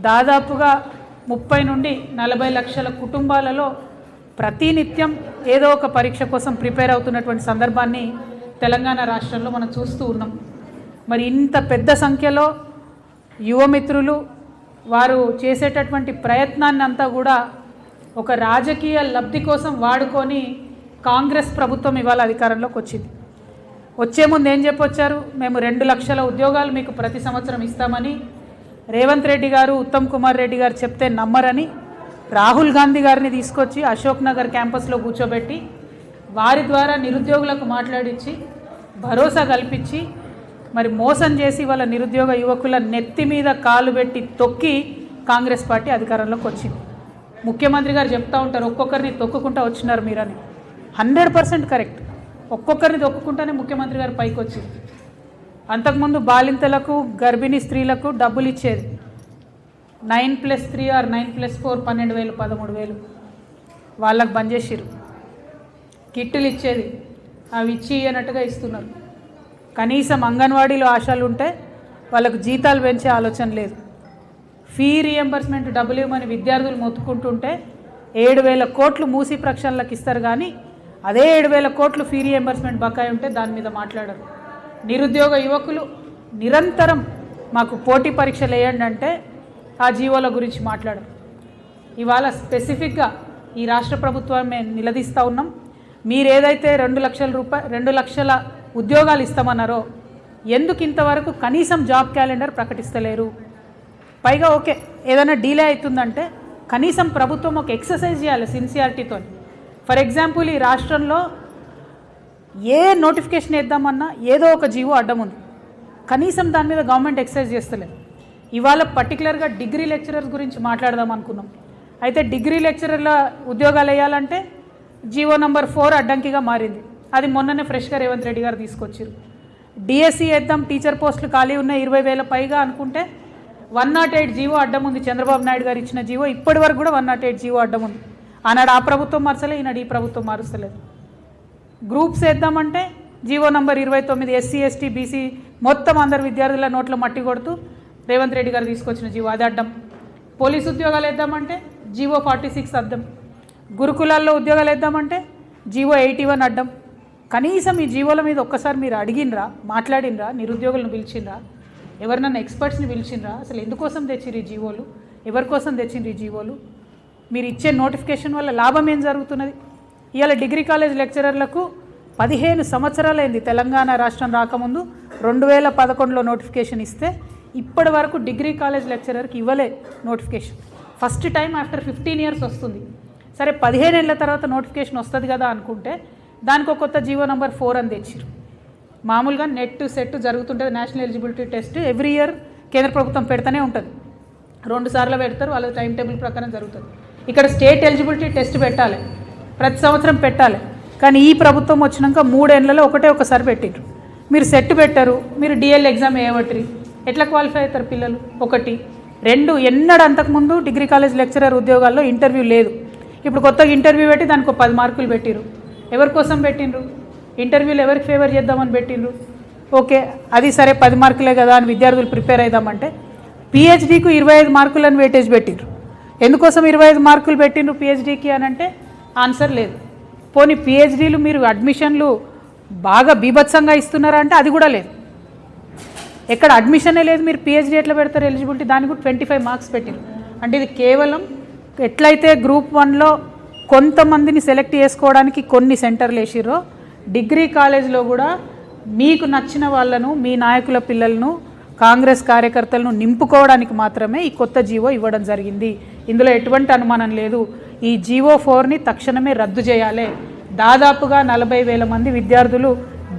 దాదాపుగా 30 నుండి 40 లక్షల కుటుంబాలలో ప్రతినిత్యం ఏదో ఒక పరీక్ష కోసం ప్రిపేర్ అవుతున్నటువంటి సందర్భాన్ని తెలంగాణ రాష్ట్రంలో మనం చూస్తూ ఉన్నాం. మరి ఇంత పెద్ద సంఖ్యలో యువమిత్రులు వారు చేసేటటువంటి ప్రయత్నాన్ని అంతా కూడా ఒక రాజకీయ లబ్ధి కోసం వాడుకొని కాంగ్రెస్ ప్రభుత్వం ఇవాళ అధికారంలోకి వచ్చింది. వచ్చే ముందు ఏం చెప్పొచ్చారు? మేము 2 లక్షల ఉద్యోగాలు మీకు ప్రతి సంవత్సరం ఇస్తామని రేవంత్ రెడ్డి గారు, ఉత్తమ్ కుమార్ రెడ్డి గారు చెప్తే నమ్మరని రాహుల్ గాంధీ గారిని తీసుకొచ్చి అశోక్ నగర్ క్యాంపస్లో కూర్చోబెట్టి వారి ద్వారా నిరుద్యోగులకు మాట్లాడించి భరోసా కల్పించి మరి మోసం చేసి వాళ్ళ నిరుద్యోగ యువకుల నెత్తి మీద కాలు పెట్టి తొక్కి కాంగ్రెస్ పార్టీ అధికారంలోకి వచ్చింది. ముఖ్యమంత్రి గారు చెప్తూ ఉంటారు, ఒక్కొక్కరిని తొక్కుకుంటూ వచ్చినారు మీరని. 100% కరెక్ట్. ఒక్కొక్కరిని తొక్కుకుంటూనే ముఖ్యమంత్రి గారు పైకి వచ్చింది. అంతకుముందు బాలింతలకు, గర్భిణీ స్త్రీలకు డబ్బులు ఇచ్చేది 9+3 ఆర్ 9+4 12,000 13,000 వాళ్ళకు బంద్ చేసిరు. కిట్టులు ఇచ్చేది అవి ఇచ్చి అన్నట్టుగా ఇస్తున్నారు. కనీసం అంగన్వాడీలో ఆశలు ఉంటే వాళ్ళకు జీతాలు పెంచే ఆలోచన లేదు. ఫీ రీఎంబర్స్మెంట్ డబ్బులు ఇవ్వమని విద్యార్థులు మొత్తుకుంటుంటే 7,000 కోట్లు మూసి ప్రక్షాళనలకు ఇస్తారు, కానీ అదే 7,000 కోట్లు ఫీ రీఎంబర్స్మెంట్ బకాయి ఉంటే దాని మీద మాట్లాడరు. నిరుద్యోగ యువకులు నిరంతరం మాకు పోటీ పరీక్షలు వేయండి అంటే ఆ జీవోల గురించి మాట్లాడరు. ఇవాళ స్పెసిఫిక్గా ఈ రాష్ట్ర ప్రభుత్వం మేము నిలదీస్తూ ఉన్నాం. మీరు ఏదైతే 2 లక్షల ఉద్యోగాలు ఇస్తామన్నారో ఎందుకు ఇంతవరకు కనీసం జాబ్ క్యాలెండర్ ప్రకటిస్తలేరు? పైగా ఓకే ఏదైనా డీలే అవుతుందంటే కనీసం ప్రభుత్వం ఒక ఎక్సర్సైజ్ చేయాలి సిన్సియారిటీతో. ఫర్ ఎగ్జాంపుల్ ఈ రాష్ట్రంలో ఏ నోటిఫికేషన్ వేద్దామన్నా ఏదో ఒక జీవో అడ్డం ఉంది. కనీసం దాని మీద గవర్నమెంట్ ఎక్సర్సైజ్ చేస్తలేదు. ఇవాళ పర్టికులర్గా డిగ్రీ లెక్చరర్స్ గురించి మాట్లాడదాం అనుకున్నాం. అయితే డిగ్రీ లెక్చరర్ల ఉద్యోగాలు వేయాలంటే జీవో నంబర్ 4 అడ్డంకిగా మారింది. అది మొన్ననే ఫ్రెష్గా రేవంత్ రెడ్డి గారు తీసుకొచ్చారు. డిఎస్సి వేద్దాం, టీచర్ పోస్టులు ఖాళీ ఉన్నాయి 20,000 పైగా అనుకుంటే 108 జీవో అడ్డం ఉంది. చంద్రబాబు నాయుడు గారు ఇచ్చిన జీవో ఇప్పటి వరకు కూడా 108 జీవో అడ్డం ఉంది. ఆనాడు ఆ ప్రభుత్వం మార్చలే, ఈనాడు ఈ ప్రభుత్వం మారుస్తలేదు. గ్రూప్స్ వేద్దామంటే GO number 29 SC ST BC మొత్తం అందరు విద్యార్థుల నోట్లో మట్టి కొడుతూ రేవంత్ రెడ్డి గారు తీసుకొచ్చిన జీవో అది అడ్డం. పోలీసు ఉద్యోగాలు వేద్దామంటే జీవో 46 అడ్డం. గురుకులాల్లో ఉద్యోగాలు వేద్దామంటే జీవో 81 అడ్డం. కనీసం ఈ జీవోల మీద ఒక్కసారి మీరు అడిగినరా, మాట్లాడినరా, నిరుద్యోగులను పిలిచినరా, ఎవరినన్నా ఎక్స్పర్ట్స్ని పిలిచినరా? అసలు ఎందుకోసం తెచ్చిరు ఈ జీవోలు? ఎవరి కోసం తెచ్చిండ్రు ఈ జీవోలు? మీరు ఇచ్చే నోటిఫికేషన్ వల్ల లాభం ఏం జరుగుతున్నది? ఇవాళ డిగ్రీ కాలేజ్ లెక్చరర్లకు 15 సంవత్సరాలైంది. తెలంగాణ రాష్ట్రం రాకముందు 2011లో నోటిఫికేషన్ ఇస్తే ఇప్పటి వరకు డిగ్రీ కాలేజ్ లెక్చరర్కి ఇవ్వలే notification. First time after 15 years వస్తుంది. సరే 15 ఏళ్ళ తర్వాత నోటిఫికేషన్ వస్తుంది కదా అనుకుంటే దానికి ఒక కొత్త జీవో నంబర్ 4 అని తెచ్చిరు. మామూలుగా నెట్ సెట్ జరుగుతుంటుంది, national eligibility test every year కేంద్ర ప్రభుత్వం పెడతానే ఉంటుంది. 2 సార్లు పెడతారు, వాళ్ళ టైం టేబుల్ ప్రకారం జరుగుతుంది. ఇక్కడ స్టేట్ ఎలిజిబిలిటీ టెస్ట్ పెట్టాలి, ప్రతి సంవత్సరం పెట్టాలి. కానీ ఈ ప్రభుత్వం వచ్చినాక 3 ఏళ్లలో ఒకసారి పెట్టిండ్రు. మీరు సెట్ పెట్టారు, మీరు డిఎల్ ఎగ్జామ్ వేయబట్టి ఎట్లా క్వాలిఫై అవుతారు పిల్లలు? 1 2 ఎన్నడూ అంతకుముందు డిగ్రీ కాలేజ్ లెక్చరర్ ఉద్యోగాల్లో ఇంటర్వ్యూ లేదు. ఇప్పుడు కొత్తగా ఇంటర్వ్యూ పెట్టి దానికి 10 మార్కులు పెట్టిరు. ఎవరి కోసం పెట్టిండ్రు? ఇంటర్వ్యూలు ఎవరికి ఫేవర్ చేద్దామని పెట్టిండ్రు. ఓకే అది సరే 10 మార్కులే కదా అని విద్యార్థులు ప్రిపేర్ అవుదామంటే పిహెచ్డీకు 25 మార్కులను వెయిటేజ్ పెట్టిండ్రు. ఎందుకోసం 25 మార్కులు పెట్టిండ్రు పిహెచ్డీకి అని అంటే ఆన్సర్ లేదు. పోనీ పిహెచ్డీలు మీరు అడ్మిషన్లు బాగా బీభత్సంగా ఇస్తున్నారా అంటే అది కూడా లేదు. ఎక్కడ అడ్మిషనే లేదు, మీరు పిహెచ్డీ ఎట్లా పెడతారు ఎలిజిబిలిటీ? దానికి కూడా 25 మార్క్స్ పెట్టిండ్రు. అంటే ఇది కేవలం ఎట్లయితే గ్రూప్ 1లో కొంతమందిని సెలెక్ట్ చేసుకోవడానికి కొన్ని సెంటర్లు వేసిర్రో డిగ్రీ కాలేజ్లో కూడా మీకు నచ్చిన వాళ్ళను, మీ నాయకుల పిల్లలను, కాంగ్రెస్ కార్యకర్తలను నింపుకోవడానికి మాత్రమే ఈ కొత్త జీవో ఇవ్వడం జరిగింది. ఇందులో ఎటువంటి అనుమానం లేదు. ఈ జీవో 4ని తక్షణమే రద్దు చేయాలి. దాదాపుగా 40,000 మంది విద్యార్థులు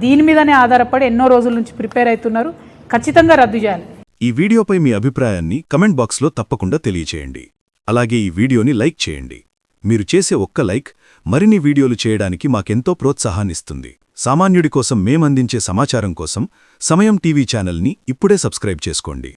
దీని మీదనే ఆధారపడి ఎన్నో రోజుల నుంచి ప్రిపేర్ అవుతున్నారు. ఖచ్చితంగా రద్దు చేయాలి. ఈ వీడియోపై మీ అభిప్రాయాన్ని కమెంట్ బాక్స్లో తప్పకుండా తెలియచేయండి. అలాగే ఈ వీడియోని లైక్ చేయండి. మీరు చేసే ఒక్క లైక్ మరిన్ని వీడియోలు చేయడానికి మాకెంతో ప్రోత్సాహాన్నిస్తుంది. సామాన్యుడి కోసం మేమందించే సమాచారం కోసం సమయం టీవీ ఛానల్ని ఇప్పుడే సబ్స్క్రైబ్ చేసుకోండి.